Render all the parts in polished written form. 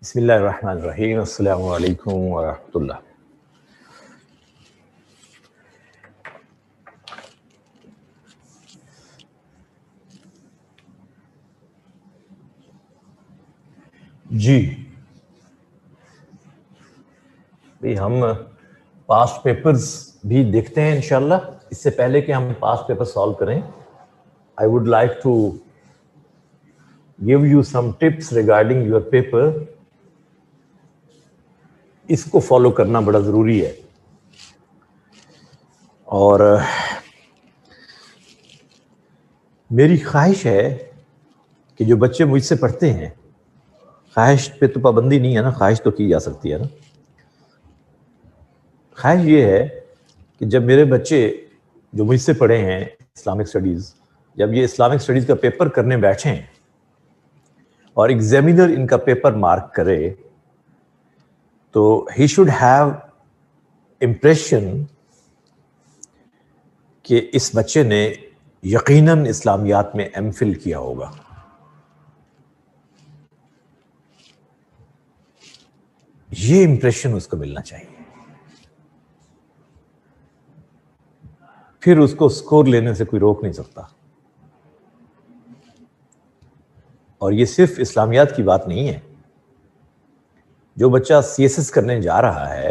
بسم اللہ الرحمن الرحیم. السلام علیکم ورحمۃ اللہ. جی بھئی ہم پاسٹ پیپرز بھی دیکھتے ہیں انشاءاللہ. اس سے پہلے کہ ہم پاسٹ پیپر سالو کریں, I would like to give you some tips regarding your paper. اس کو فالو کرنا بڑا ضروری ہے. اور میری خواہش ہے کہ جو بچے مجھ سے پڑھتے ہیں, خواہش پہ تو پابندی نہیں ہے نا, خواہش تو کی جا سکتی ہے نا. خواہش یہ ہے کہ جب میرے بچے جو مجھ سے پڑھے ہیں اسلامک اسٹڈیز, جب یہ اسلامک اسٹڈیز کا پیپر کرنے بیٹھیں اور ایگزامینر ان کا پیپر مارک کرے, تو ہی شوڈ ہیو امپریشن کہ اس بچے نے یقیناً اسلامیات میں ایم فل کیا ہوگا. یہ امپریشن اس کو ملنا چاہیے. پھر اس کو سکور لینے سے کوئی روک نہیں سکتا. اور یہ صرف اسلامیات کی بات نہیں ہے. جو بچہ سی ایس ایس کرنے جا رہا ہے,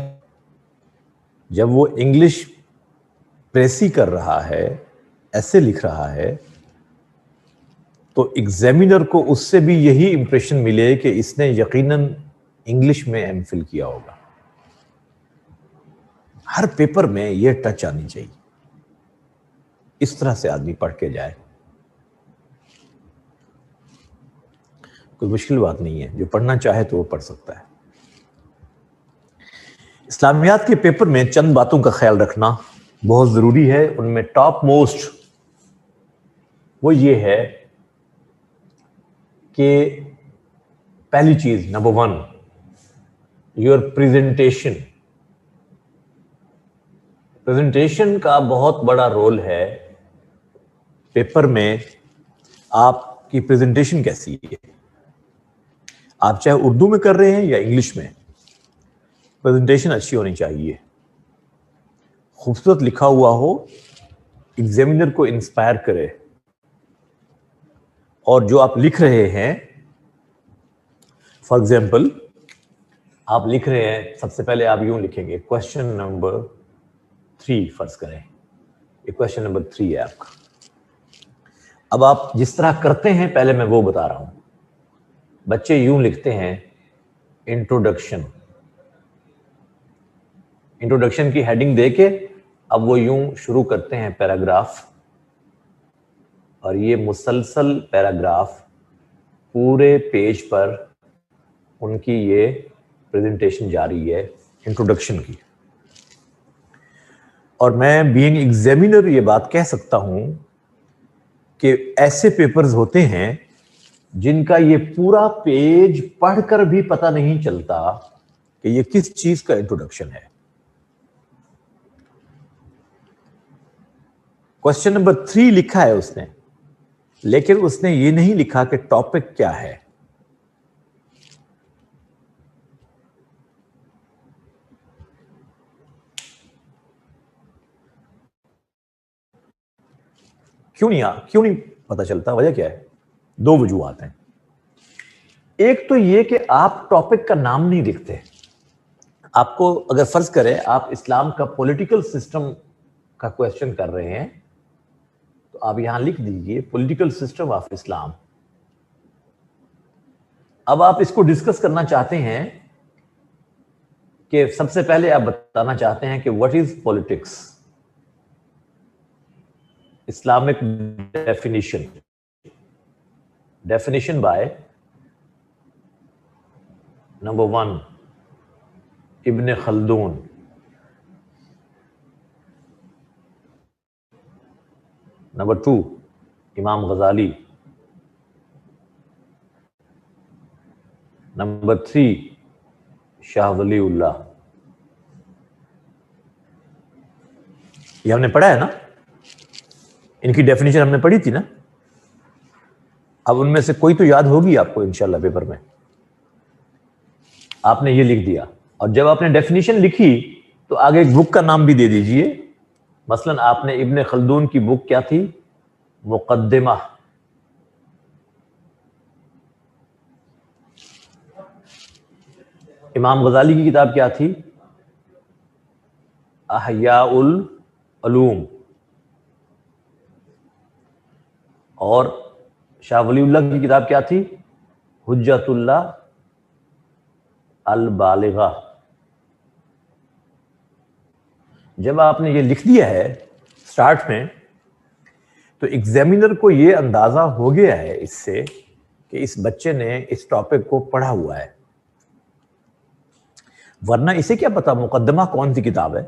جب وہ انگلش پریسی کر رہا ہے, ایسے لکھ رہا ہے, تو ایگزامینر کو اس سے بھی یہی امپریشن ملے کہ اس نے یقیناً انگلش میں ایم فل کیا ہوگا. ہر پیپر میں یہ ٹچ آنی چاہیے. اس طرح سے آدمی پڑھ کے جائے. کوئی مشکل بات نہیں ہے, جو پڑھنا چاہے تو وہ پڑھ سکتا ہے. اسلامیات کے پیپر میں چند باتوں کا خیال رکھنا بہت ضروری ہے. ان میں ٹاپ موسٹ وہ یہ ہے کہ پہلی چیز, نمبر 1, یور پریزنٹیشن. پریزنٹیشن کا بہت بڑا رول ہے پیپر میں. آپ کی پریزنٹیشن کیسی ہے, آپ چاہے اردو میں کر رہے ہیں یا انگلش میں, پریزنٹیشن اچھی ہونی چاہیے. خوبصورت لکھا ہوا ہو, ایگزامینر کو انسپائر کرے. اور جو آپ لکھ رہے ہیں, فار ایگزامپل آپ لکھ رہے ہیں, سب سے پہلے آپ یوں لکھیں گے, کوشچن نمبر 3 فرض کریں. یہ کوشچن نمبر 3 ہے آپ کا. اب آپ جس طرح کرتے ہیں پہلے میں وہ بتا رہا ہوں. بچے یوں لکھتے ہیں, انٹروڈکشن. انٹروڈکشن کی ہیڈنگ دے کے اب وہ یوں شروع کرتے ہیں پیراگراف, اور یہ مسلسل پیراگراف پورے پیج پر ان کی یہ پریزنٹیشن جاری ہے انٹروڈکشن کی. اور میں بینگ ایگزامینر یہ بات کہہ سکتا ہوں کہ ایسے پیپرز ہوتے ہیں جن کا یہ پورا پیج پڑھ کر بھی پتہ نہیں چلتا کہ یہ کس چیز کا انٹروڈکشن ہے. کوشچن نمبر 3 لکھا ہے اس نے, لیکن اس نے یہ نہیں لکھا کہ ٹاپک کیا ہے. کیوں نہیں پتہ چلتا؟ وجہ کیا ہے؟ 2 وجوہات ہیں. ایک تو یہ کہ آپ ٹاپک کا نام نہیں لکھتے. آپ کو اگر فرض کریں آپ اسلام کا پولیٹیکل سسٹم کا کوشچن کر رہے ہیں, تو آپ یہاں لکھ دیجئے پولیٹیکل سسٹم آف اسلام. اب آپ اس کو ڈسکس کرنا چاہتے ہیں کہ سب سے پہلے آپ بتانا چاہتے ہیں کہ what is politics. Islamic definition by number 1 Ibn Khaldun, number 2 امام غزالی, نمبر 3 شاہ ولی اللہ. یہ ہم نے پڑھا ہے نا, ان کی ڈیفینیشن ہم نے پڑھی تھی نا. اب ان میں سے کوئی تو یاد ہوگی آپ کو انشاءاللہ پیپر میں. آپ نے یہ لکھ دیا، اور جب آپ نے ڈیفینیشن لکھی تو آگے ایک بک کا نام بھی دے دیجئے. مثلا آپ نے ابن خلدون کی بک کیا تھی؟ مقدمہ. امام غزالی کی کتاب کیا تھی؟ احیاء العلوم. اور شاہ ولی اللہ کی کتاب کیا تھی؟ حجت اللہ البالغہ. جب آپ نے یہ لکھ دیا ہے سٹارٹ میں تو ایگزامینر کو یہ اندازہ ہو گیا ہے اس سے کہ اس بچے نے اس ٹاپک کو پڑھا ہوا ہے. ورنہ اسے کیا پتا مقدمہ کون سی کتاب ہے؟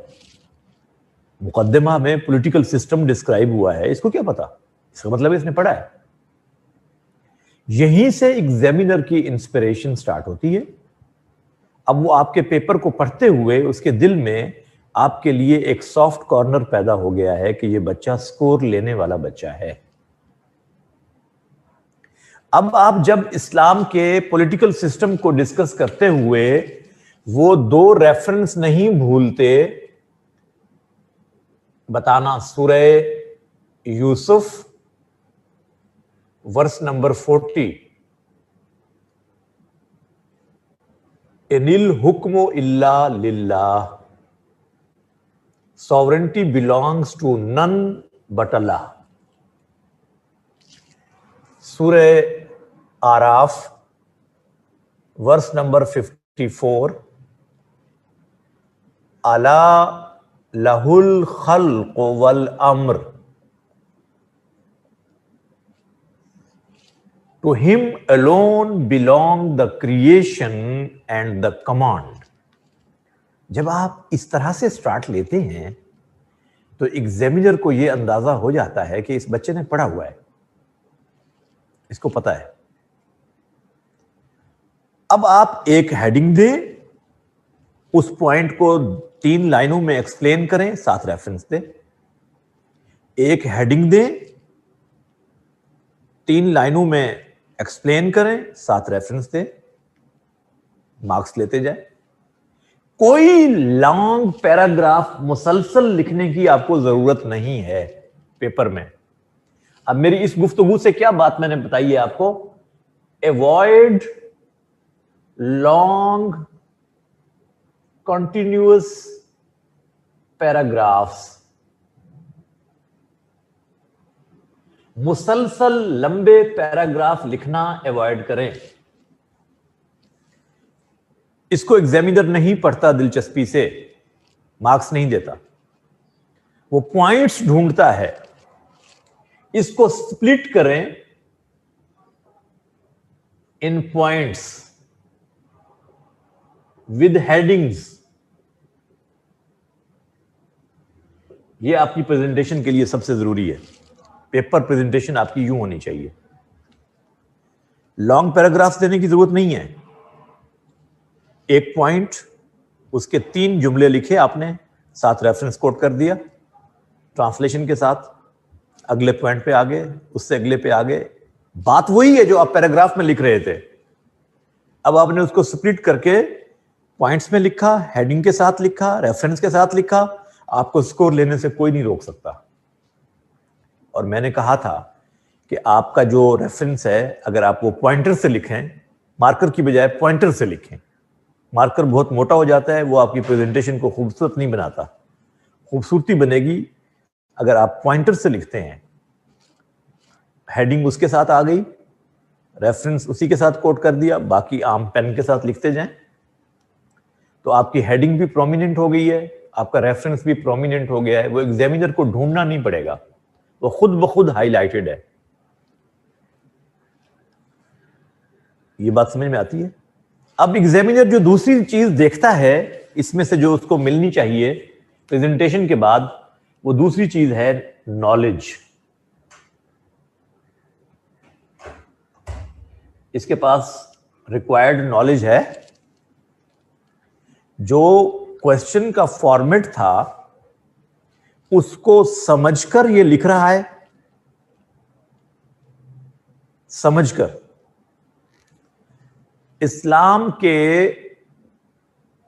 مقدمہ میں پولیٹیکل سسٹم ڈسکرائب ہوا ہے، اس کو کیا پتا؟ اس کا مطلب اس نے پڑھا ہے. یہیں سے ایگزامینر کی انسپریشن سٹارٹ ہوتی ہے. اب وہ آپ کے پیپر کو پڑھتے ہوئے اس کے دل میں آپ کے لیے ایک سافٹ کارنر پیدا ہو گیا ہے کہ یہ بچہ سکور لینے والا بچہ ہے. اب آپ جب اسلام کے پولیٹیکل سسٹم کو ڈسکس کرتے ہوئے وہ 2 ریفرنس نہیں بھولتے بتانا، سورہ یوسف ورس نمبر 40، ان الحکم الا للہ، sovereignty belongs to none but Allah. سورہ آراف ورس نمبر 54، الا لہ الخلق والامر، to him alone belong the creation and the command. جب آپ اس طرح سے سٹارٹ لیتے ہیں تو ایگزامینر کو یہ اندازہ ہو جاتا ہے کہ اس بچے نے پڑھا ہوا ہے، اس کو پتا ہے. اب آپ ایک ہیڈنگ دیں، اس پوائنٹ کو 3 لائنوں میں ایکسپلین کریں، 7 ریفرنس دیں. ایک ہیڈنگ دیں، 3 لائنوں میں ایکسپلین کریں، 7 ریفرنس دیں، مارکس لیتے جائیں. کوئی لانگ پیراگراف مسلسل لکھنے کی آپ کو ضرورت نہیں ہے پیپر میں. اب میری اس گفتگو سے کیا بات میں نے بتائی ہے آپ کو؟ Avoid long continuous paragraphs. مسلسل لمبے پیراگراف لکھنا ایوائڈ کریں. اس کو ایگزامینر نہیں پڑھتا دلچسپی سے، مارکس نہیں دیتا. وہ پوائنٹس ڈھونڈتا ہے. اس کو سپلٹ کریں ان پوائنٹس ود ہیڈنگز. یہ آپ کی پریزنٹیشن کے لیے سب سے ضروری ہے. پیپر پریزنٹیشن آپ کی یوں ہونی چاہیے. لانگ پیراگراف دینے کی ضرورت نہیں ہے. ایک پوائنٹ، اس کے 3 جملے لکھے آپ نے، 7 ریفرنس کوٹ کر دیا ٹرانسلیشن کے ساتھ. اگلے پوائنٹ پہ آگے، اس سے اگلے پہ آگے. بات وہی ہے جو آپ پیراگراف میں لکھ رہے تھے. اب آپ نے اس کو سپلٹ کر کے پوائنٹس میں لکھا، ہیڈنگ کے ساتھ لکھا، ریفرنس کے ساتھ لکھا. آپ کو سکور لینے سے کوئی نہیں روک سکتا. اور میں نے کہا تھا کہ آپ کا جو ریفرنس ہے اگر آپ وہ پوائنٹر سے لکھیں، مارکر کی بجائے پوائنٹر سے لکھیں. مارکر بہت موٹا ہو جاتا ہے، وہ آپ کی پریزنٹیشن کو خوبصورت نہیں بناتا. خوبصورتی بنے گی اگر آپ پوائنٹر سے لکھتے ہیں. ہیڈنگ اس کے ساتھ آ گئی، ریفرنس اسی کے ساتھ کوٹ کر دیا، باقی عام پین کے ساتھ لکھتے جائیں تو آپ کی ہیڈنگ بھی پرومیننٹ ہو گئی ہے، آپ کا ریفرنس بھی پرومیننٹ ہو گیا ہے. وہ ایگزامینر کو ڈھونڈنا نہیں پڑے گا، وہ خود بخود ہائی لائٹڈ ہے. یہ بات سمجھ میں آتی ہے؟ اب ایگزامینر جو دوسری چیز دیکھتا ہے اس میں سے جو اس کو ملنی چاہیے پریزنٹیشن کے بعد، وہ دوسری چیز ہے نالج. اس کے پاس ریکوائرڈ نالج ہے. جو کوشچن کا فارمیٹ تھا اس کو سمجھ کر یہ لکھ رہا ہے، سمجھ کر. اسلام کے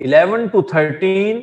11 to 13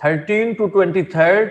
13 to 23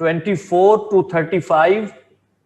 24 to 35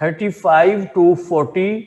35 to 40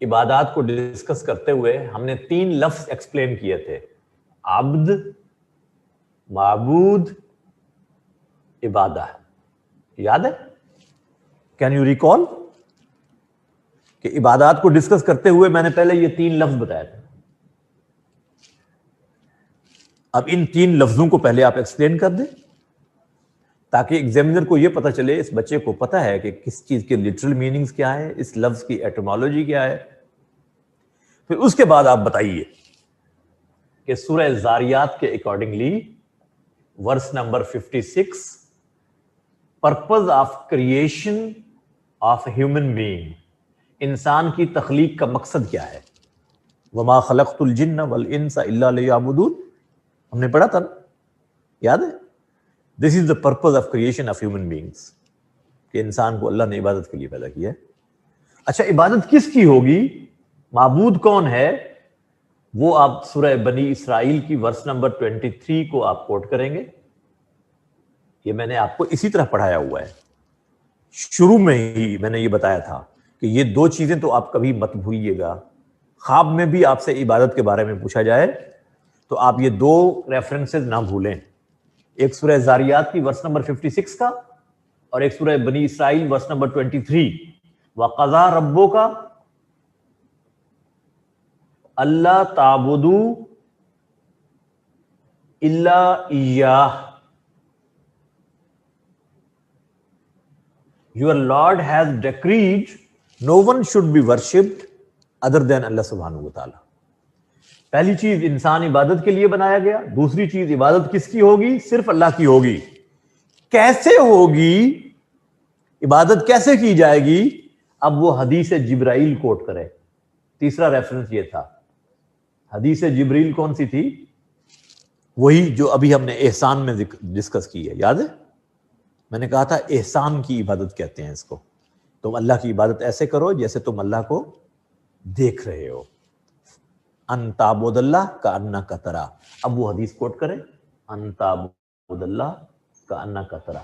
عبادات کو ڈسکس کرتے ہوئے ہم نے 3 لفظ ایکسپلین کیے تھے، عبد، معبود، عبادہ. یاد ہے؟ کین یو ریکال کہ عبادات کو ڈسکس کرتے ہوئے میں نے پہلے یہ 3 لفظ بتایا تھا. اب ان 3 لفظوں کو پہلے آپ ایکسپلین کر دیں تاکہ ایگزامینر کو یہ پتا چلے، اس بچے کو پتا ہے کہ کس چیز کے لٹرل میننگز کیا ہے، اس لفظ کی ایٹمالوجی کیا ہے. پھر اس کے بعد آپ بتائیے کہ سورہ زاریات کے accordingly verse number 56، purpose of creation of human being, انسان کی تخلیق کا مقصد کیا ہے. وما خلقت الجن والانس الا لیعبدون، ہم نے پڑھا تھا نا، یاد ہے؟ This is the purpose of creation of human beings, کہ انسان کو اللہ نے عبادت کے لیے پیدا کیا ہے. اچھا، عبادت کس کی ہوگی، معبود کون ہے، وہ آپ سورہ بنی اسرائیل کی ورس نمبر 23 کو آپ کوٹ کریں گے. یہ میں نے آپ کو اسی طرح پڑھایا ہوا ہے. شروع میں ہی میں نے یہ بتایا تھا کہ یہ 2 چیزیں تو آپ کبھی مت بھولیے گا. خواب میں بھی آپ سے عبادت کے بارے میں پوچھا جائے تو آپ یہ 2 ریفرنسز نہ بھولیں، ایک سورہ زاریات کی ورس نمبر 56 کا اور ایک سورہ بنی اسرائیل ورس نمبر 23. وَقَضَىٰ رَبُّكَ أَلَّا تَعْبُدُوا إِلَّا إِيَّاهُ. Your Lord has decreed no one should be worshipped other than Allah subhanahu wa ta'ala. پہلی چیز، انسان عبادت کے لیے بنایا گیا. دوسری چیز، عبادت کس کی ہوگی، صرف اللہ کی ہوگی. کیسے ہوگی عبادت، کیسے کی جائے گی، اب وہ حدیث جبرائیل کوٹ کرے. تیسرا ریفرنس یہ تھا. حدیث جبریل کون سی تھی؟ وہی جو ابھی ہم نے احسان میں ڈسکس کی ہے، یاد ہے؟ میں نے کہا تھا احسان کی عبادت کہتے ہیں اس کو. تم اللہ کی عبادت ایسے کرو جیسے تم اللہ کو دیکھ رہے ہو. ان تعبد اللہ کأنک ترا. اب وہ حدیث کوٹ کریں، ان تعبد اللہ کأنک ترا.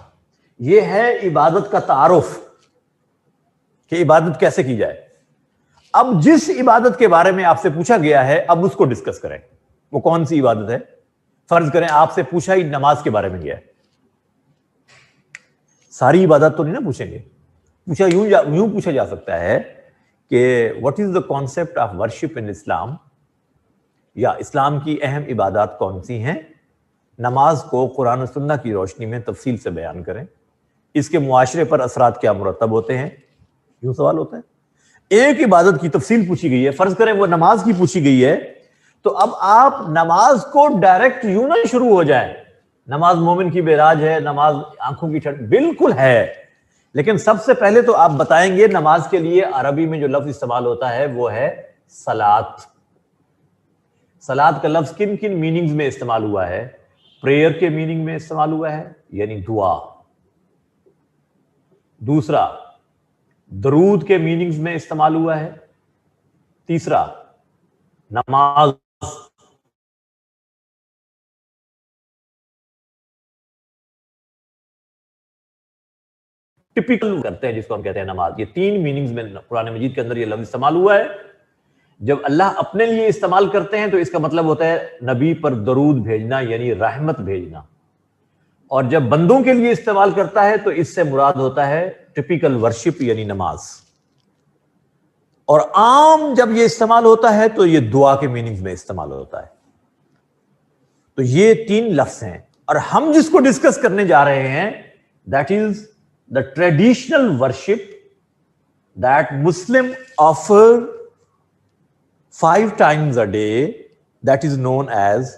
یہ ہے عبادت کا تعارف کہ عبادت کیسے کی جائے. اب جس عبادت کے بارے میں آپ سے پوچھا گیا ہے اب اس کو ڈسکس کریں. وہ کون سی عبادت ہے؟ فرض کریں آپ سے پوچھا ہی نماز کے بارے میں گیا ہے. ساری عبادت تو نہیں نا پوچھیں گے. پوچھا یوں پوچھا جا سکتا ہے کہ what is the concept of worship in Islam, یا اسلام کی اہم عبادات کون سی ہیں. نماز کو قرآن و سنت کی روشنی میں تفصیل سے بیان کریں. اس کے معاشرے پر اثرات کیا مرتب ہوتے ہیں، یوں سوال ہوتا ہے. ایک عبادت کی تفصیل پوچھی گئی ہے، فرض کریں وہ نماز کی پوچھی گئی ہے، تو اب آپ نماز کو ڈائریکٹ یوں نہ شروع ہو جائیں. نماز مومن کی بیراج ہے، نماز آنکھوں کی ٹھنڈ، بالکل ہے، لیکن سب سے پہلے تو آپ بتائیں گے نماز کے لیے عربی میں جو لفظ استعمال ہوتا ہے وہ ہے صلاۃ. صلاۃ کا لفظ کن کن میننگز میں استعمال ہوا ہے؟ پریئر کے میننگ میں استعمال ہوا ہے، یعنی دعا. دوسرا، درود کے میننگز میں استعمال ہوا ہے. تیسرا، نماز ٹپیکل کرتے ہیں جس کو ہم کہتے ہیں نماز. یہ 3 میننگز میں قرآن مجید کے اندر یہ لفظ استعمال ہوا ہے. جب اللہ اپنے لیے استعمال کرتے ہیں تو اس کا مطلب ہوتا ہے نبی پر درود بھیجنا، یعنی رحمت بھیجنا. اور جب بندوں کے لیے استعمال کرتا ہے تو اس سے مراد ہوتا ہے ٹپیکل ورشپ، یعنی نماز. اور عام جب یہ استعمال ہوتا ہے تو یہ دعا کے میننگز میں استعمال ہوتا ہے. تو یہ 3 لفظ ہیں، اور ہم جس کو ڈسکس کرنے جا رہے ہیں that is the traditional worship that Muslim offer 5 times a day, that is known as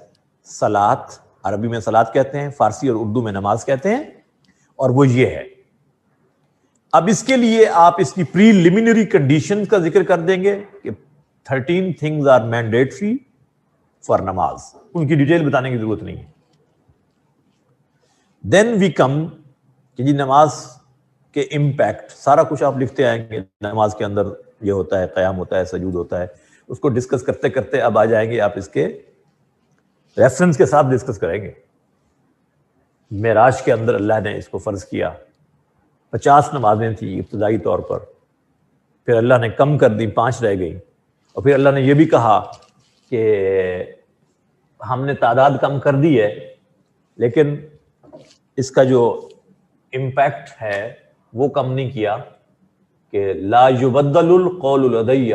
salat. عربی میں صلات کہتے ہیں، فارسی اور اردو میں نماز کہتے ہیں، اور وہ یہ ہے. اب اس کے لیے آپ اس کی پریلیمنری کنڈیشنز کا ذکر کر دیں گے کہ 13 things are mandatory for نماز. ان کی ڈیٹیل بتانے کی ضرورت نہیں ہے. Then we come کہ جی نماز کے امپیکٹ، سارا کچھ آپ لکھتے آئیں گے. نماز کے اندر یہ ہوتا ہے، قیام ہوتا ہے، سجود ہوتا ہے. اس کو ڈسکس کرتے کرتے اب آ جائیں گے، آپ اس کے ریفرنس کے ساتھ ڈسکس کریں گے. معراج کے اندر اللہ نے اس کو فرض کیا. 50 نمازیں تھیں ابتدائی طور پر، پھر اللہ نے کم کر دی، 5 رہ گئی. اور پھر اللہ نے یہ بھی کہا کہ ہم نے تعداد کم کر دی ہے لیکن اس کا جو امپیکٹ ہے وہ کم نہیں کیا کہ لا یبدل القول لدی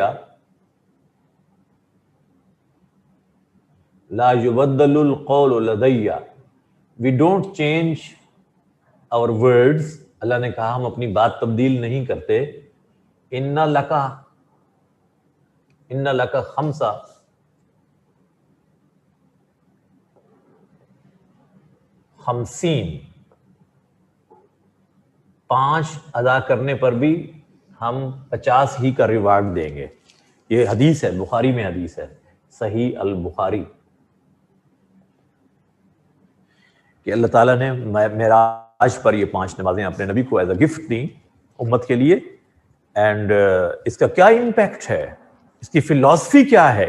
لا یبدل القول لدی، وی ڈونٹ چینج اور ورڈز. اللہ نے کہا ہم اپنی بات تبدیل نہیں کرتے. ان لک خمسہ، 50 5 ادا کرنے پر بھی ہم 50 ہی کا ریوارڈ دیں گے. یہ حدیث ہے، بخاری میں حدیث ہے، صحیح البخاری، کہ اللہ تعالیٰ نے معراج پر یہ 5 نمازیں اپنے نبی کو ایز اے گفٹ دیں امت کے لیے. اینڈ اس کا کیا امپیکٹ ہے، اس کی فلسفی کیا ہے،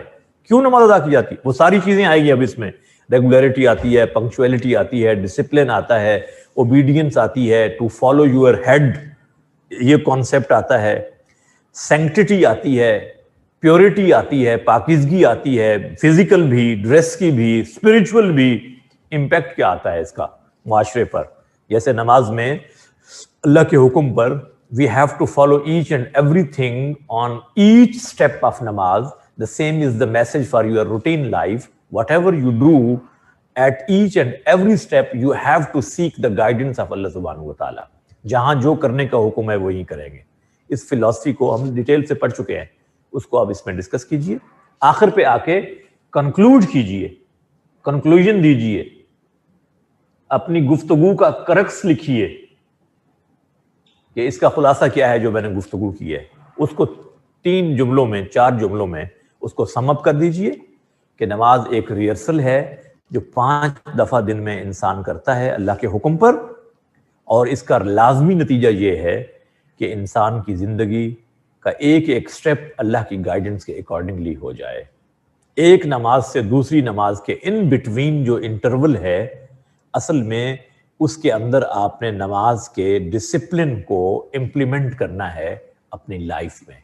کیوں نماز ادا کی جاتی، وہ ساری چیزیں آئیں گی اب اس میں. ریگولیرٹی آتی ہے، پنکچویلٹی آتی ہے، ڈسپلن آتا ہے، اوبیڈینس آتی ہے، ٹو فالو یور ہیڈ یہ کانسیپٹ آتا ہے، سینکٹیٹی آتی ہے، پیورٹی آتی ہے، پاکیزگی آتی ہے، فزیکل بھی، ڈریس کی بھی، اسپرچول بھی. امپیکٹ کیا آتا ہے اس کا معاشرے پر. جیسے نماز میں اللہ کے حکم پر we have to follow each and everything on each step of namaz. The same is the message for your routine life. Whatever you do, at each and every step you have to seek the guidance of Allah subhanahu wa ta'ala. جہاں جو کرنے کا حکم ہے وہی کریں گے. اس فلسفی کو ہم ڈیٹیل سے پڑھ چکے ہیں، اس کو آپ اس میں ڈسکس کیجئے. آخر پہ آ کے کنکلوڈ کیجئے، کنکلوژن دیجئے، اپنی گفتگو کا کرکس لکھیے کہ اس کا خلاصہ کیا ہے جو میں نے گفتگو کی ہے. اس کو 3 جملوں میں 4 جملوں میں اس کو سم اپ کر دیجئے کہ نماز ایک ریہرسل ہے جو 5 دفعہ دن میں انسان کرتا ہے اللہ کے حکم پر، اور اس کا لازمی نتیجہ یہ ہے کہ انسان کی زندگی کا ایک ایک سٹیپ اللہ کی گائیڈنس کے اکارڈنگلی ہو جائے. ایک نماز سے دوسری نماز کے ان بٹوین جو انٹرول ہے، اصل میں اس کے اندر آپ نے نماز کے ڈسپلن کو امپلیمنٹ کرنا ہے اپنی لائف میں.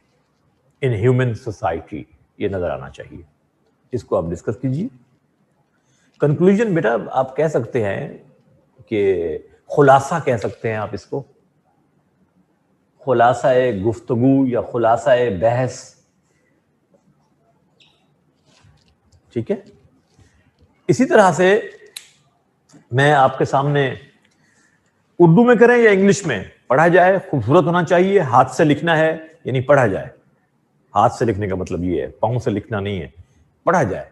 ان ہیومن سوسائٹی یہ نظر آنا چاہیے. اس کو آپ ڈسکس کیجیے. کنکلوژن بیٹا آپ کہہ سکتے ہیں کہ خلاصہ کہہ سکتے ہیں آپ اس کو، خلاصہ گفتگو یا خلاصہ بحث. ٹھیک ہے. اسی طرح سے میں آپ کے سامنے اردو میں کریں یا انگلش میں پڑھا جائے، خوبصورت ہونا چاہیے، ہاتھ سے لکھنا ہے، یعنی پڑھا جائے. ہاتھ سے لکھنے کا مطلب یہ ہے، پاؤں سے لکھنا نہیں ہے، پڑھا جائے.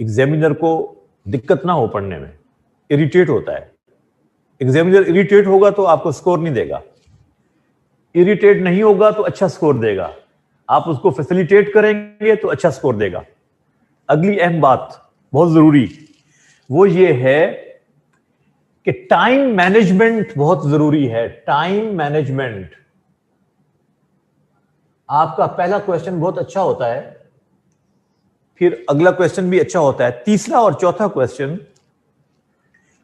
ایگزامینر کو دقت نہ ہو پڑھنے میں، اریٹیٹ ہوتا ہے. ایگزامینر اریٹیٹ ہوگا تو آپ کو سکور نہیں دے گا، اریٹیٹ نہیں ہوگا تو اچھا سکور دے گا. آپ اس کو فیسیلیٹیٹ کریں گے تو اچھا سکور دے گا. اگلی اہم بات بہت ضروری وہ یہ ہے کہ ٹائم مینجمنٹ بہت ضروری ہے. Time management. آپ کا پہلا کویسچن بہت اچھا ہوتا ہے، پھر اگلا کویسچن بھی اچھا ہوتا ہے، تیسرا اور چوتھا کویسچن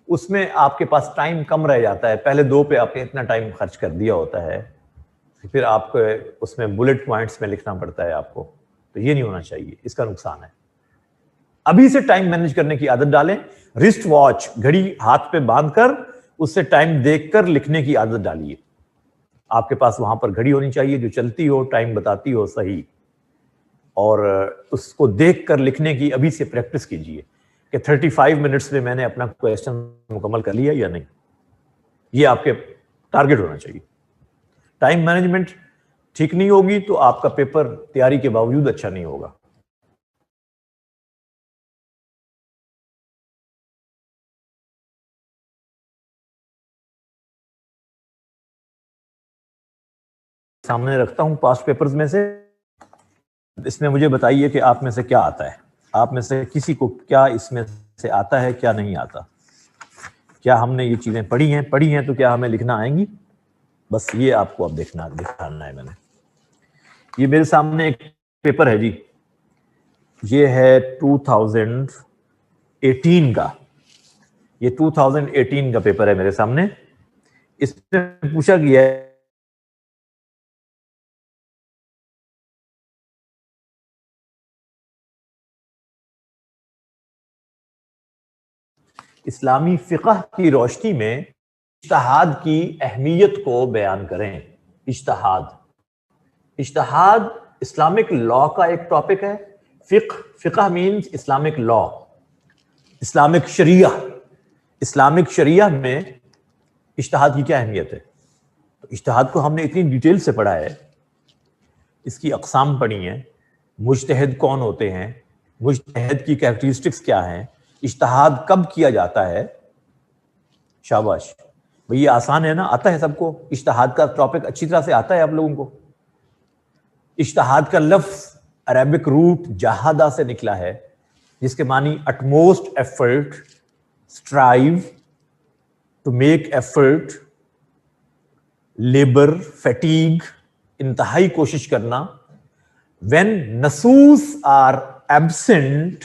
اس میں آپ کے پاس ٹائم کم رہ جاتا ہے. پہلے 2 پہ آپ نے اتنا ٹائم خرچ کر دیا ہوتا ہے، پھر آپ کو اس میں بلٹ پوائنٹس میں لکھنا پڑتا ہے آپ کو. تو یہ نہیں ہونا چاہیے، اس کا نقصان ہے. ابھی سے ٹائم مینج کرنے کی عادت ڈالیں. رسٹ واچ، گھڑی ہاتھ پہ باندھ کر اس سے ٹائم دیکھ کر لکھنے کی عادت ڈالیے. آپ کے پاس وہاں پر گھڑی ہونی چاہیے جو چلتی ہو، ٹائم بتاتی ہو صحیح، اور اس کو دیکھ کر لکھنے کی ابھی سے پریکٹس کیجیے کہ 35 منٹس میں میں نے اپنا کویسچن مکمل کر لیا یا نہیں. یہ آپ کے ٹارگٹ ہونا چاہیے. ٹائم مینجمنٹ ٹھیک نہیں ہوگی تو آپ کا پیپر تیاری کے باوجود اچھا نہیں ہوگا. سامنے رکھتا ہوں پاسٹ پیپرز میں سے. اس میں مجھے بتائیے کہ آپ میں سے کیا آتا ہے، آپ میں سے کسی کو کیا اس میں سے آتا ہے، کیا نہیں آتا. کیا ہم نے یہ چیزیں پڑھی ہیں تو کیا ہمیں لکھنا آئیں گی؟ بس یہ آپ کو اب دکھانا ہے. میں نے یہ میرے سامنے ایک پیپر ہے جی، یہ ہے 2018 کا. یہ 2018 کا پیپر ہے میرے سامنے. اس میں پوچھا گیا ہے اسلامی فقہ کی روشنی میں اجتہاد کی اہمیت کو بیان کریں. اجتہاد اسلامک لا کا ایک ٹاپک ہے. Fiqh means Islamic law, Islamic sharia. Islamic sharia میں اجتہاد کی کیا اہمیت ہے؟ تو اجتہاد کو ہم نے اتنی ڈیٹیل سے پڑھا ہے، اس کی اقسام پڑھی ہیں، مجتہد کون ہوتے ہیں، مجتہد کی کیریکٹرسٹکس کیا ہیں، اجتہاد کب کیا جاتا ہے. شاباش بھئی، یہ آسان ہے نا، آتا ہے سب کو. اجتہاد کا ٹاپک اچھی طرح سے آتا ہے آپ لوگوں کو. اجتہاد کا لفظ عربک روٹ جہادہ سے نکلا ہے، جس کے معنی utmost effort, strive, to make effort, labor, fatigue, انتہائی کوشش کرنا. when نصوص are absent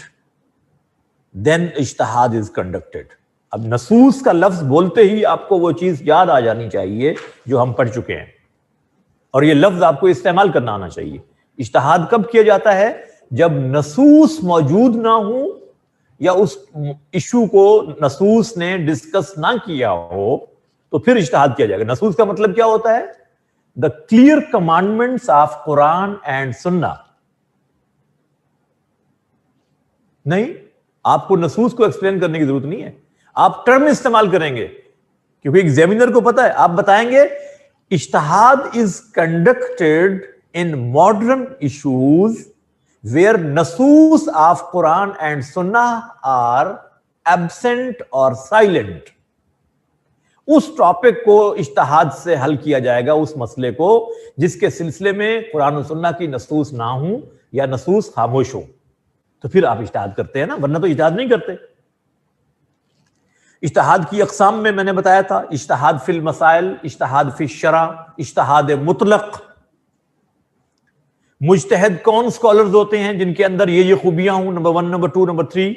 then اجتہاد is conducted. اب نصوص کا لفظ بولتے ہی آپ کو وہ چیز یاد آ جانی چاہیے جو ہم پڑھ چکے ہیں، اور یہ لفظ آپ کو استعمال کرنا آنا چاہیے. اجتہاد کب کیا جاتا ہے؟ جب نصوص موجود نہ ہوں یا اس ایشو کو نصوص نے ڈسکس نہ کیا ہو تو پھر اجتہاد کیا جائے گا. نصوص کا مطلب کیا ہوتا ہے؟ the clear commandments of Quran and Sunnah. نہیں، آپ کو نصوص کو ایکسپلین کرنے کی ضرورت نہیں ہے، آپ ٹرم استعمال کریں گے، کیونکہ ایگزامینر کو پتا ہے. آپ بتائیں گے اجتہاد is conducted in modern issues where نصوص of Quran and Sunnah are absent or silent. اس ٹاپک کو اجتہاد سے حل کیا جائے گا، اس مسئلے کو جس کے سلسلے میں قرآن و سنہ کی نصوص نہ ہوں یا نصوص خاموش ہوں. تو پھر آپ اجتہاد کرتے ہیں نا، ورنہ تو اجتہاد نہیں کرتے. اجتہاد کی اقسام میں نے بتایا تھا: اجتہاد فی المسائل، اجتہاد فی الشرع، اجتہاد مطلق. مجتہد کون اسکالرز ہوتے ہیں جن کے اندر یہ خوبیاں ہوں، نمبر 1، نمبر 2، نمبر 3.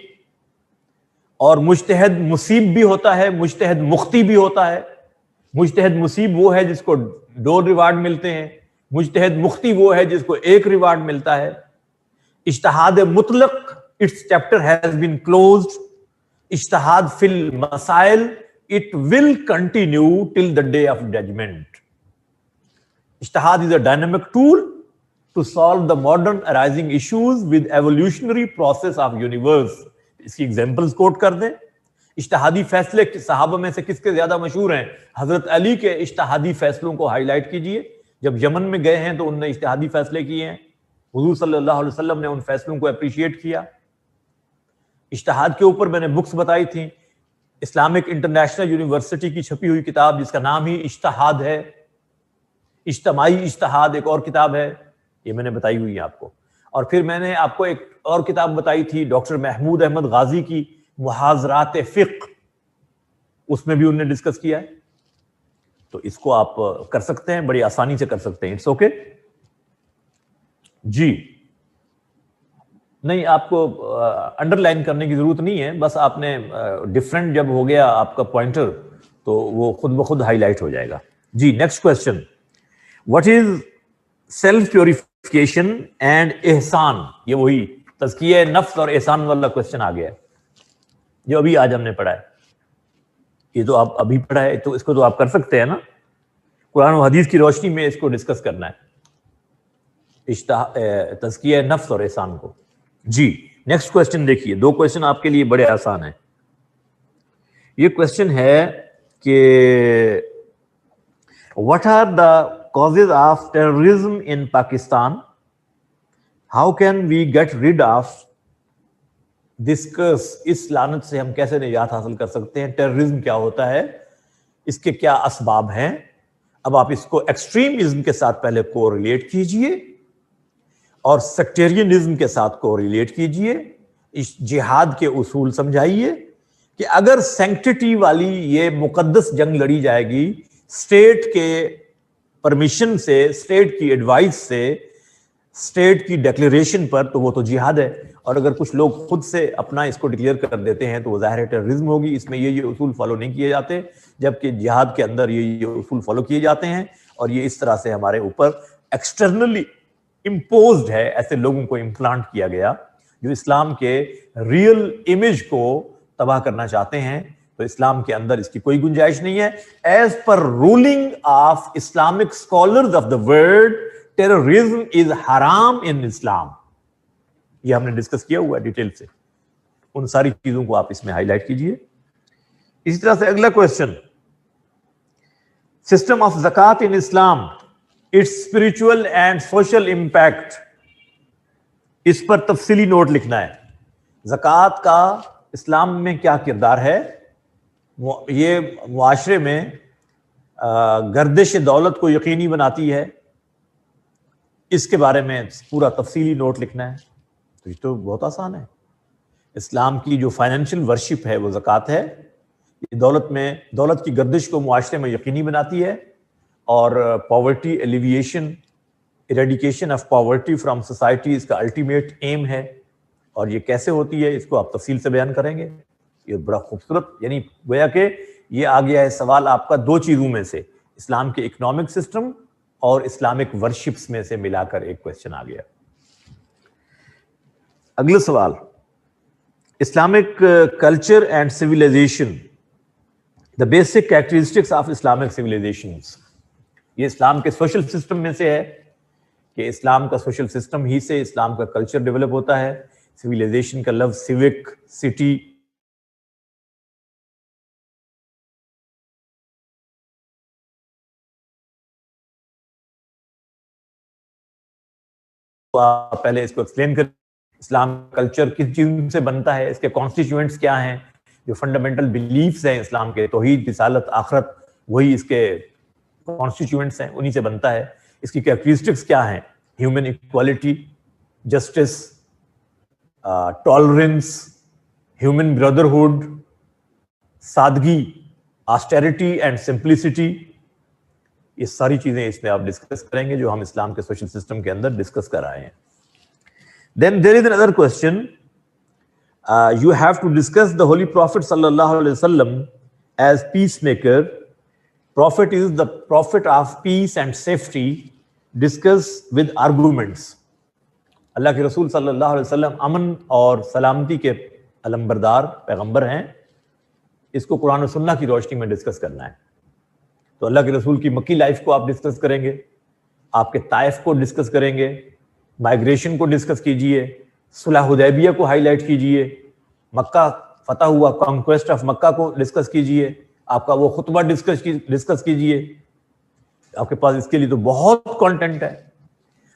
اور مجتہد مصیب بھی ہوتا ہے، مجتہد مخطی بھی ہوتا ہے. مجتہد مصیب وہ ہے جس کو 2 ریوارڈ ملتے ہیں، مجتہد مخطی وہ ہے جس کو 1 ریوارڈ ملتا ہے. اجتہاد مطلق، its chapter has been closed. اجتہاد فی المسائل، it will continue till the day of judgment. اجتہاد is a dynamic tool to solve the modern arising issues with evolutionary process of universe. اس کی ایگزامپلز کوٹ کر دیں. اجتہادی فیصلے صحابہ میں سے کس کے زیادہ مشہور ہیں؟ حضرت علی کے اجتہادی فیصلوں کو ہائی لائٹ کیجئے. جب یمن میں گئے ہیں تو انہوں نے اجتہادی فیصلے کیے ہیں، حضور صلی اللہ علیہ وسلم نے ان فیصلوں کو اپریشیٹ کیا. اجتہاد کے اوپر میں نے بکس بتائی تھیں. اسلامک انٹرنیشنل یونیورسٹی کی چھپی ہوئی کتاب جس کا نام ہی اجتہاد ہے، اجتماعی اجتہاد ایک اور کتاب ہے، یہ میں نے بتائی ہوئی ہے آپ کو. اور پھر میں نے آپ کو ایک اور کتاب بتائی تھی ڈاکٹر محمود احمد غازی کی، محاضرات فقہ، اس میں بھی انہوں نے ڈسکس کیا ہے. تو اس کو آپ کر سکتے ہیں، بڑی آسانی سے کر سکتے ہیں. اٹس اوکے جی. نہیں، آپ کو انڈر لائن کرنے کی ضرورت نہیں ہے، بس آپ نے ڈفرنٹ جب ہو گیا آپ کا پوائنٹر تو وہ خود بخود ہائی لائٹ ہو جائے گا. جی next question, what is self purification and ihsan? یہ وہی تزکیہ نفس اور احسان والا کوشچن آ گیا ہے جو ابھی آج ہم نے پڑھا ہے. یہ تو آپ ابھی پڑھا ہے، تو اس کو تو آپ کر سکتے ہیں نا، قرآن و حدیث کی روشنی میں اس کو ڈسکس کرنا ہے، تزکیہ نفس اور احسان کو. جی نیکسٹ کوشچن دیکھیے. 2 کوشچن آپ کے لیے بڑے آسان ہیں. یہ کوشچن ہے کہ what are the causes of terrorism in Pakistan? How can we get rid of this curse? اس لعنت سے ہم کیسے نجات حاصل کر سکتے ہیں؟ ٹیررزم کیا ہوتا ہے؟ اس کے کیا اسباب ہیں؟ اب آپ اس کو ایکسٹریمزم کے ساتھ پہلے کو ریلیٹ کیجئے اور سیکٹیرینزم کے ساتھ کو ریلیٹ کیجئے. اس جہاد کے اصول سمجھائیے کہ اگر سینکٹیٹی والی یہ مقدس جنگ لڑی جائے گی اسٹیٹ کے پرمیشن سے، اسٹیٹ کی ایڈوائس سے، اسٹیٹ کی ڈیکلیریشن پر، تو وہ تو جہاد ہے. اور اگر کچھ لوگ خود سے اپنا اس کو ڈکلیئر کر دیتے ہیں تو وہ ظاہر ٹیررزم ہوگی. اس میں یہ اصول فالو نہیں کیے جاتے، جبکہ جہاد کے اندر یہ اصول فالو کیے جاتے ہیں. اور یہ اس طرح سے ہمارے اوپر ایکسٹرنلی امپوزڈ ہے، ایسے لوگوں کو امپلانٹ کیا گیا جو اسلام کے ریئل امیج کو تباہ کرنا چاہتے ہیں تو اسلام کے اندر اس کی کوئی گنجائش نہیں ہے. As per ruling of Islamic scholars of the world terrorism is haram in اسلام. یہ ہم نے ڈسکس کیا ہوا ہے ڈیٹیل سے. ان ساری چیزوں کو آپ اس میں ہائی لائٹ کیجئے. اسی طرح سے اگلا question, system of zakat in Islam, its spiritual and social impact. اس پر تفصیلی نوٹ لکھنا ہے. زکات کا اسلام میں کیا کردار ہے, یہ معاشرے میں گردش دولت کو یقینی بناتی ہے, اس کے بارے میں پورا تفصیلی نوٹ لکھنا ہے. تو یہ تو بہت آسان ہے. اسلام کی جو فائنینشیل ورشپ ہے وہ زکات ہے. یہ دولت کی گردش کو معاشرے میں یقینی بناتی ہے, اور poverty alleviation, eradication of poverty from society اس کا الٹیمیٹ ایم ہے. اور یہ کیسے ہوتی ہے اس کو آپ تفصیل سے بیان کریں گے. یہ بڑا خوبصورت, یعنی گویا کہ یہ آ گیا ہے سوال آپ کا دو چیزوں میں سے, اسلام کے اکنامک سسٹم اور اسلامک ورشپس میں سے ملا کر ایک کوشچن آ گیا. اگلا سوال, Islamic culture and civilization, the basic characteristics of Islamic civilizations. یہ اسلام کے سوشل سسٹم میں سے ہے کہ اسلام کا سوشل سسٹم ہی سے اسلام کا کلچر ڈیولپ ہوتا ہے. سویلائزیشن کا لفظ سیوک, سٹی, آپ پہلے اس کو ایکسپلین کریں. اسلام کلچر کس چیز سے بنتا ہے, اس کے کانسٹیٹیوئنٹس کیا ہیں, جو فنڈامنٹل بلیفز ہیں اسلام کے, توحید, رسالت, آخرت, وہی اس کے کانسٹیٹیوئنٹس ہیں, انہی سے بنتا ہے. اس کی کیریکٹرسٹکس کیا ہیں, human equality, justice, tolerance, human brotherhood, سادگی, آسٹیرٹی اینڈ سمپلسٹی. یہ ساری چیزیں اس میں آپ ڈسکس کریں گے جو ہم اسلام کے سوشل سسٹم کے اندر ڈسکس کر رہے ہیں. Then there is another question. You have to discuss the Holy Prophet sallallahu alaihi wasallam as peacemaker. Prophet is the prophet of peace and safety. Discuss with arguments. اللہ کے رسول صلی اللہ علیہ وسلم امن اور سلامتی کے علمبردار پیغمبر ہیں. اس کو قرآن و سنہ کی روشنی میں ڈسکس کرنا ہے. تو اللہ کے رسول کی مکی لائف کو آپ ڈسکس کریں گے, آپ کے طائف کو ڈسکس کریں گے, مائگریشن کو ڈسکس کیجئے, صلح حدیبیہ کو ہائی لائٹ کیجئے, مکہ فتح ہوا, کانکویسٹ آف مکہ کو ڈسکس کیجئے, آپ کا وہ خطبہ ڈسکس کیجئے. آپ کے پاس اس کے لیے تو بہت کانٹینٹ ہے.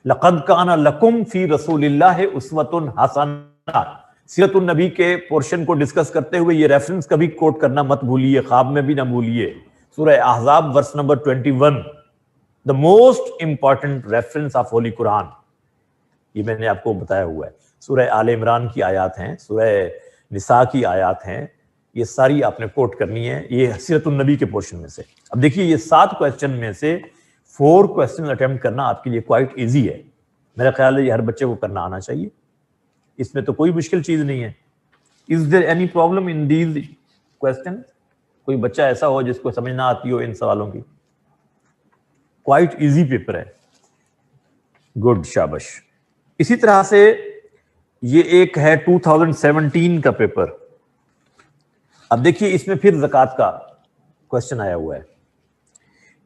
لَقَدْ كَانَ لَكُمْ فِي رَسُولِ اللَّهِ أُسْوَةٌ حَسَنَةٌ. سیرت النبی کے پورشن کو ڈسکس کرتے ہوئے یہ ریفرنس کبھی کوٹ کرنا مت بھولیے, خواب میں بھی نہ بھولیے. سورہ احزاب verse number 21, the most important reference of Holy Quran. یہ میں نے آپ کو بتایا ہوا ہے. سورہ آل عمران کی آیات ہیں, سورہ نساء کی آیات ہیں, یہ ساری آپ نے کوٹ کرنی ہے, یہ سیرت النبی کے پورشن میں سے. اب دیکھیے یہ 7 کویسچن میں سے 4 کویسچن اٹیمپٹ کرنا آپ کے لیے کوائٹ ایزی ہے. میرا خیال ہے یہ ہر بچے کو کرنا آنا چاہیے, اس میں تو کوئی مشکل چیز نہیں ہے. Is there any problem in these questions? کوئی بچہ ایسا ہو جس کو سمجھ نہ آتی ہو ان سوالوں کی؟ کوائٹ ایزی پیپر ہے. گڈ, شابش. اسی طرح سے یہ ایک ہے 2017 کا پیپر. اب دیکھیے اس میں پھر زکوٰۃ کا کوشچن آیا ہوا ہے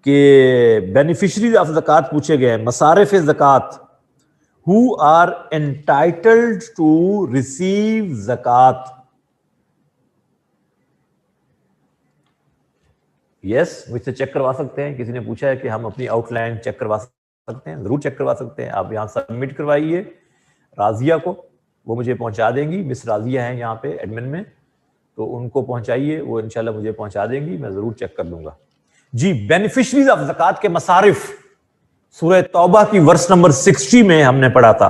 کہ بینیفیشریز آف زکوٰۃ پوچھے گئے ہیں. مصارف زکوٰۃ, who are entitled to receive زکوٰۃ. یس, مجھ سے چیک کروا سکتے ہیں. کسی نے پوچھا ہے کہ ہم اپنی آؤٹ لائن چیک کروا سکتے ہیں. ضرور چیک کروا سکتے ہیں. آپ یہاں سبمٹ کروائیے راضیہ کو, وہ مجھے پہنچا دیں گی. مس راضیہ ہیں یہاں پہ ایڈمن میں, تو ان کو پہنچائیے, وہ انشاءاللہ مجھے پہنچا دیں گی, میں ضرور چیک کر لوں گا. جی, بینیفیشریز آف زکوٰۃ کے مصارف سورہ توبہ کی ورس نمبر 60 میں ہم نے پڑھا تھا.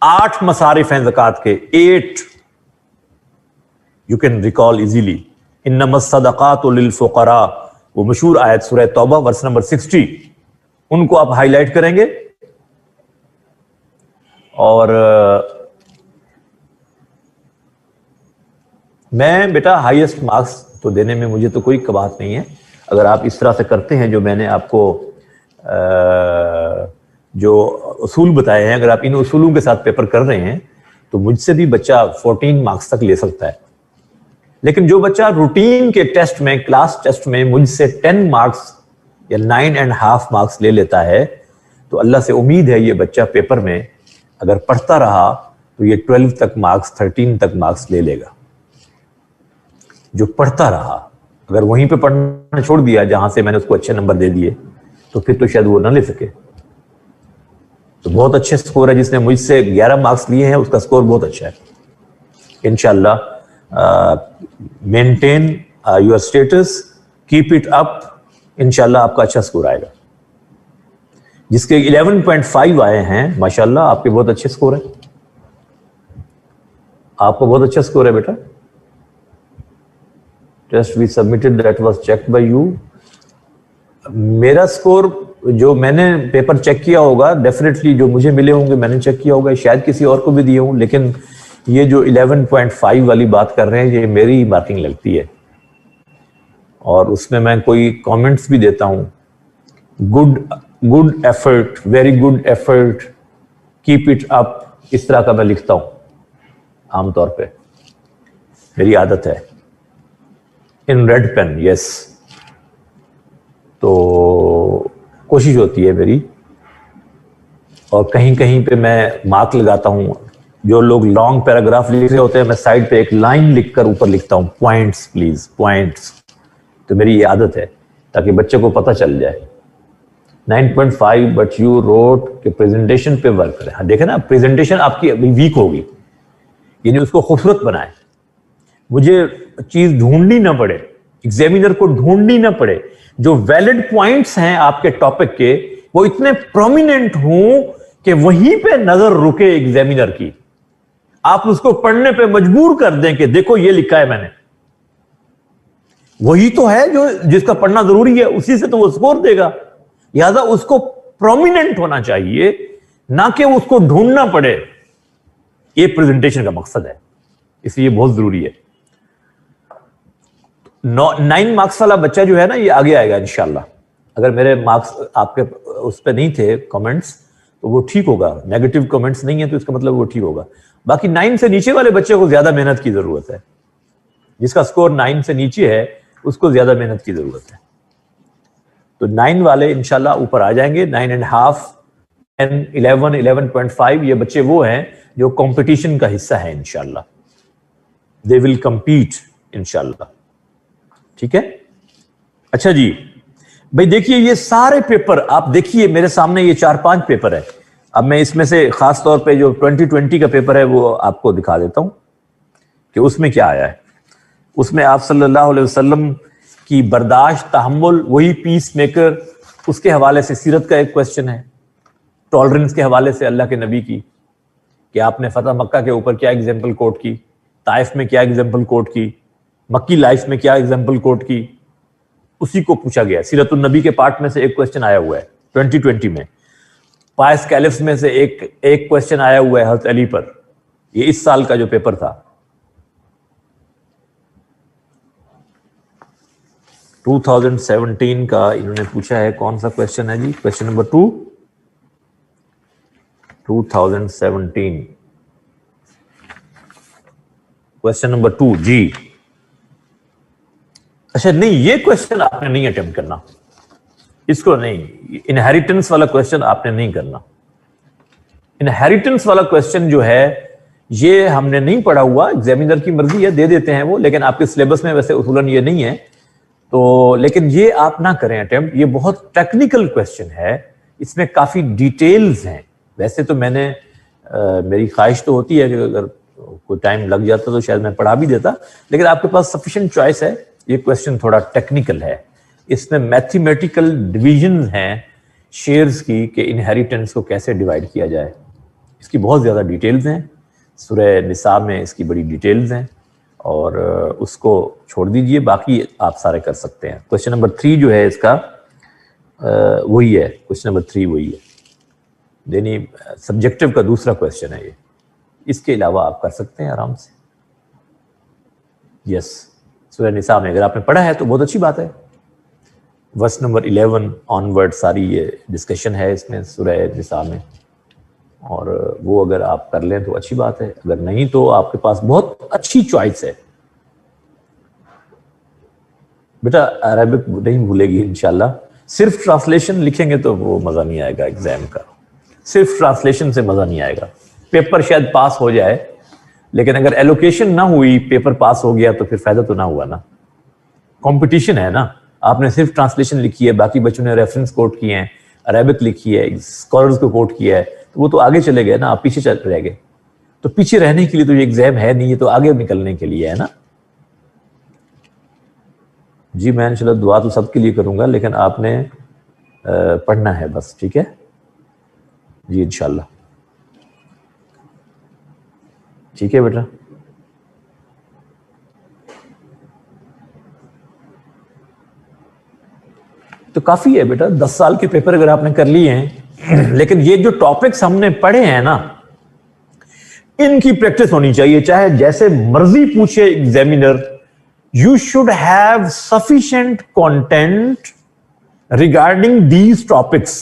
8 مصارف ہیں زکوٰۃ کے, 8 یو کین ریکال ایزیلی. انما الصدقات للفقراء, وہ مشہور آیت سورہ توبہ ورس نمبر 60, ان کو آپ ہائی لائٹ کریں گے. اور میں بیٹا ہائیسٹ مارکس تو دینے میں مجھے تو کوئی قباحت نہیں ہے. اگر آپ اس طرح سے کرتے ہیں جو میں نے آپ کو جو اصول بتائے ہیں, اگر آپ ان اصولوں کے ساتھ پیپر کر رہے ہیں تو مجھ سے بھی بچہ 14 مارکس تک لے سکتا ہے. لیکن جو بچہ روٹین کے ٹیسٹ میں، کلاس ٹیسٹ میں مجھ سے 10 مارکس یا 9.5 مارکس لے لیتا ہے، تو اللہ سے امید ہے یہ بچہ پیپر میں اگر پڑھتا رہا تو یہ 12 تک مارکس، 13 تک مارکس لے لے گا. جو پڑھتا رہا، اگر وہیں پہ پڑھنا چھوڑ دیا جہاں سے میں نے اس کو اچھے نمبر دے دیے تو پھر تو شاید وہ نہ لے سکے. تو بہت اچھے سکور ہے، جس نے مجھ سے 11 مارکس لیے ہیں اس کا سکور بہت اچھا ہے. انشاءاللہ maintain your status, keep it up, انشاءاللہ آپ کا اچھا سکور آئے گا. جس کے 11.5 آئے ہیں ماشاءاللہ آپ کے بہت اچھے سکور ہیں، آپ کو بہت اچھا سکور ہے بیٹا. Test we submitted that was checked by you. میرا سکور جو میں نے پیپر چیک کیا ہوگا ڈیفینیٹلی جو مجھے ملے ہوں گے میں نے چیک کیا ہوگا، شاید کسی اور کو بھی دیے ہوں، لیکن یہ جو 11.5 والی بات کر رہے ہیں یہ میری مارکنگ لگتی ہے. اور اس میں میں کوئی کامنٹس بھی دیتا ہوں، good effort, very good effort, keep it up, اس طرح کا میں لکھتا ہوں عام طور پہ، میری عادت ہے. ان ریڈ پین، یس. تو کوشش ہوتی ہے میری، اور کہیں کہیں پہ میں مارک لگاتا ہوں. جو لوگ لانگ پیراگراف لکھ رہے ہوتے ہیں میں سائڈ پہ ایک لائن لکھ کر اوپر لکھتا ہوں، پوائنٹس پلیز، پوائنٹس. تو میری یہ عادت ہے تاکہ بچے کو پتہ چل جائے. 9.5 بٹ یو روٹ کہ پریزنٹیشن پہ ورک کریں. ہاں دیکھیں نا، پریزنٹیشن آپ کی ابھی ویک ہوگی، یعنی اس کو خوبصورت بنائیں. مجھے چیز ڈھونڈنی نہ پڑے، ایگزامینر کو ڈھونڈنی نہ پڑے. جو ویلڈ پوائنٹس ہیں آپ کے ٹاپک کے وہ اتنے پرومیننٹ ہوں کہ وہیں پہ نظر رکے ایگزامینر کی، آپ اس کو پڑھنے پہ مجبور کر دیں کہ دیکھو یہ لکھا ہے میں نے. وہی تو ہے جو جس کا پڑھنا ضروری ہے، اسی سے تو وہ سکور دے گا. لہذا اس کو پرومیننٹ ہونا چاہیے، نہ کہ اس کو ڈھونڈنا پڑے. یہ پریزنٹیشن کا مقصد ہے، اس لیے بہت ضروری ہے. 9 مارکس والا بچہ جو ہے نا یہ آگے آئے گا انشاءاللہ. اگر میرے مارکس آپ کے اس پہ نہیں تھے کامنٹس تو وہ ٹھیک ہوگا. نیگیٹو کامنٹس نہیں ہے تو اس کا مطلب وہ ٹھیک ہوگا. باقی 9 سے نیچے والے بچے کو زیادہ محنت کی ضرورت ہے. جس کا سکور 9 سے نیچے ہے اس کو زیادہ محنت کی ضرورت ہے. تو 9 والے انشاءاللہ اوپر آ جائیں گے. 9.5 10 11 11.5 یہ بچے وہ ہیں جو کمپٹیشن کا حصہ ہے انشاءاللہ. دے ول کمپیٹ انشاءاللہ. ٹھیک ہے. اچھا جی بھائی دیکھیے یہ سارے پیپر آپ دیکھیے میرے سامنے، یہ 4-5 پیپر ہے. اب میں اس میں سے خاص طور پہ جو 2020 کا پیپر ہے وہ آپ کو دکھا دیتا ہوں کہ اس میں کیا آیا ہے. اس میں آپ صلی اللہ علیہ وسلم کی برداشت، تحمل، وہی پیس میکر، اس کے حوالے سے سیرت کا ایک کوشچن ہے. ٹالرنس کے حوالے سے اللہ کے نبی کی، کہ آپ نے فتح مکہ کے اوپر کیا ایگزامپل کوٹ کی، طائف میں کیا ایگزامپل کوٹ کی، مکی لائف میں کیا ایگزامپل کوٹ کی، اسی کو پوچھا گیا. سیرت النبی کے پارٹ میں سے ایک کوشچن آیا ہوا ہے 2020 میں. پائس کیلفس میں سے ایک کوشچن آیا ہوا ہے حضرت علی پر. یہ اس سال کا جو پیپر تھا 2017 کا انہوں نے پوچھا ہے. کون سا کوشچن ہے جی؟ کوشچن نمبر 2 2017 کوشچن نمبر 2 جی. اچھا نہیں، یہ کوشچن آپ نے نہیں اٹیمپٹ کرنا، اس کو نہیں. انہیریٹنس والا کوشچن آپ نے نہیں کرنا. انہیریٹنس والا کوشچن جو ہے یہ ہم نے نہیں پڑھا ہوا، ایگزامینر کی مرضی ہے دے دیتے ہیں وہ، لیکن آپ کے سلیبس میں ویسے اصولاً یہ نہیں ہے. تو لیکن یہ آپ نہ کریں اٹیمپٹ. یہ بہت ٹیکنیکل کوشچن ہے، اس میں کافی ڈیٹیلز ہیں. ویسے تو میں نے میری خواہش تو ہوتی ہے کہ اگر کوئی ٹائم لگ جاتا تو شاید میں پڑھا بھی دیتا، لیکن آپ کے پاس سفیشینٹ چوائس ہے. یہ کوشچن تھوڑا ٹیکنیکل ہے، اس میں میتھمیٹیکل ڈویژنز ہیں شیئرز کی کہ انہیریٹنس کو کیسے ڈیوائیڈ کیا جائے. اس کی بہت زیادہ ڈیٹیلز ہیں. سورہ نساء میں اس کی بڑی ڈیٹیلز ہیں، اور اس کو چھوڑ دیجئے، باقی آپ سارے کر سکتے ہیں. کوشچن نمبر 3 جو ہے اس کا وہی ہے. کوشچن نمبر 3 وہی ہے، یعنی سبجیکٹو کا دوسرا کوشچن ہے یہ. اس کے علاوہ آپ کر سکتے ہیں آرام سے. یس، سورہ نساء میں اگر آپ نے پڑھا ہے تو بہت اچھی بات ہے. ورس نمبر 11 آنورڈ ساری یہ ڈسکشن ہے اس میں سورہ نساء میں، اور وہ اگر آپ کر لیں تو اچھی بات ہے. اگر نہیں تو آپ کے پاس بہت اچھی چوائس ہے. بیٹا عربک نہیں بھولے گی انشاءاللہ. صرف ٹرانسلیشن لکھیں گے تو وہ مزہ نہیں آئے گا ایگزام کا. صرف ٹرانسلیشن سے مزہ نہیں آئے گا. پیپر شاید پاس ہو جائے لیکن اگر ایلوکیشن نہ ہوئی, پیپر پاس ہو گیا تو پھر فائدہ تو نہ ہوا نا. کمپٹیشن ہے نا. آپ نے صرف ٹرانسلیشن لکھی ہے, باقی بچوں نے ریفرنس کوٹ کیے ہیں, عربک لکھی ہے, اسکالرز کو کوٹ کیا ہے, تو وہ تو آگے چلے گئے نا, آپ پیچھے چل رہ گئے. تو پیچھے رہنے کے لیے تو یہ ایگزام ہے نہیں, یہ تو آگے نکلنے کے لیے ہے نا. جی میں انشاءاللہ دعا تو سب کے لیے کروں گا, لیکن آپ نے پڑھنا ہے بس, ٹھیک ہے جی انشاءاللہ. ٹھیک ہے بیٹا. تو کافی ہے بیٹا, 10 سال کے پیپر اگر آپ نے کر لیے ہیں, لیکن یہ جو ٹاپکس ہم نے پڑھے ہیں نا, ان کی پریکٹس ہونی چاہیے. چاہے جیسے مرضی پوچھے examiner, you should have sufficient content regarding these topics,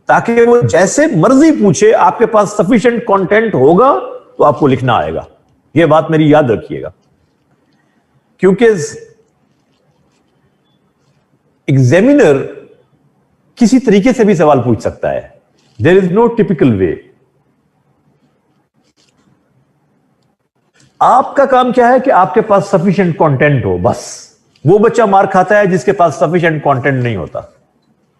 تاکہ وہ جیسے مرضی پوچھے آپ کے پاس سفیشینٹ کانٹینٹ ہوگا تو آپ کو لکھنا آئے گا. یہ بات میری یاد رکھیے گا, کیونکہ ایگزامینر کسی طریقے سے بھی سوال پوچھ سکتا ہے. دیر از نو ٹپیکل وے. آپ کا کام کیا ہے کہ آپ کے پاس سفیشینٹ کانٹینٹ ہو, بس. وہ بچہ مار کھاتا ہے جس کے پاس سفیشینٹ کانٹینٹ نہیں ہوتا.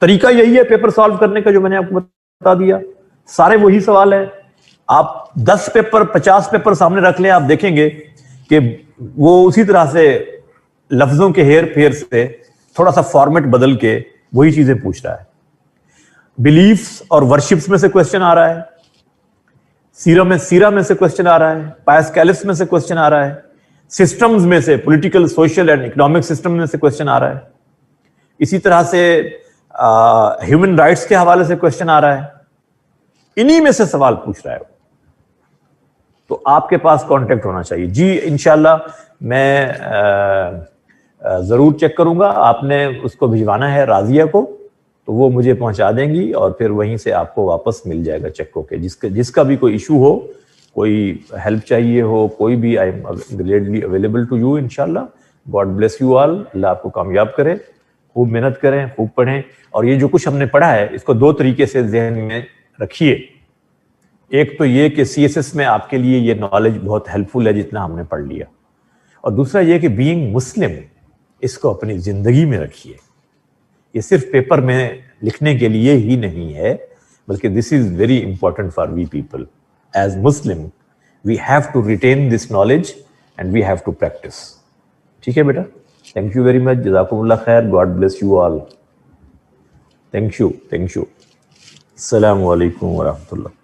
طریقہ یہی ہے پیپر سالو کرنے کا جو میں نے آپ کو بتا دیا. سارے وہی سوال ہے. آپ 10 پیپر 50 پیپر سامنے رکھ لیں, آپ دیکھیں گے کہ وہ اسی طرح سے لفظوں کے ہیر پھیر سے تھوڑا سا فارمیٹ بدل کے وہی چیزیں پوچھ رہا ہے. بلیفز اور ورشپس میں سے کوسچن آ رہا ہے, سیرا میں سے کوسچن آ رہا ہے, پائسکیلس میں سے کوسچن آ رہا ہے, سسٹمز میں سے political social and economic system میں سے کوسچن آ رہا ہے, اسی طرح سے ہیومن رائٹس کے حوالے سے کوسچن آ رہا ہے. انہی میں سے سوال پوچھ رہا ہے. تو آپ کے پاس کانٹیکٹ ہونا چاہیے. جی انشاءاللہ میں ضرور چیک کروں گا. آپ نے اس کو بھجوانا ہے راضیہ کو, تو وہ مجھے پہنچا دیں گی اور پھر وہیں سے آپ کو واپس مل جائے گا چیک ہو کے. جس کا بھی کوئی ایشو ہو, کوئی ہیلپ چاہیے ہو, کوئی بھی, I am gladly available to you انشاءاللہ. God bless you all. اللہ آپ کو کامیاب کرے. خوب محنت کریں, خوب پڑھیں. اور یہ جو کچھ ہم نے پڑھا ہے اس کو 2 طریقے سے ذہن میں رکھیے. ایک تو یہ کہ سی ایس ایس میں آپ کے لیے یہ نالج بہت ہیلپ فل ہے جتنا ہم نے پڑھ لیا, اور دوسرا یہ کہ بینگ مسلم اس کو اپنی زندگی میں رکھیے. یہ صرف پیپر میں لکھنے کے لیے ہی نہیں ہے, بلکہ this is very important for we people. As Muslim we have to retain this knowledge and we have to practice. ٹھیک ہے بیٹا. Thank you very much. جزاکم اللہ خیر. God bless you all. Thank you. السلام علیکم ورحمۃ اللہ.